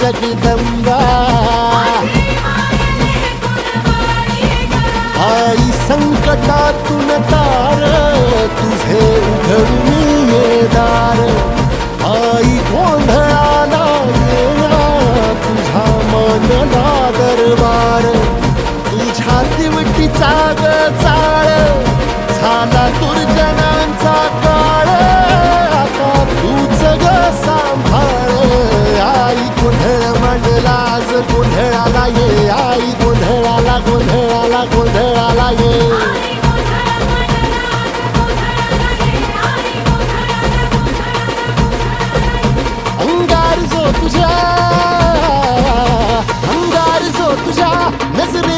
जगदंबा. आई संकटातून तार तुझे उघडून ये दार. आई गोंधळाला येणा तुझा मनला दरबार. तुझ्या दिवटीचा ग चाळ झाला दुर्जनांचा काळ. आता तूच ग सांभाळ. आई गोंधळ मांडला आज गोंधळाला ये. आई गोंधळाला गोंधळाला गोंधळ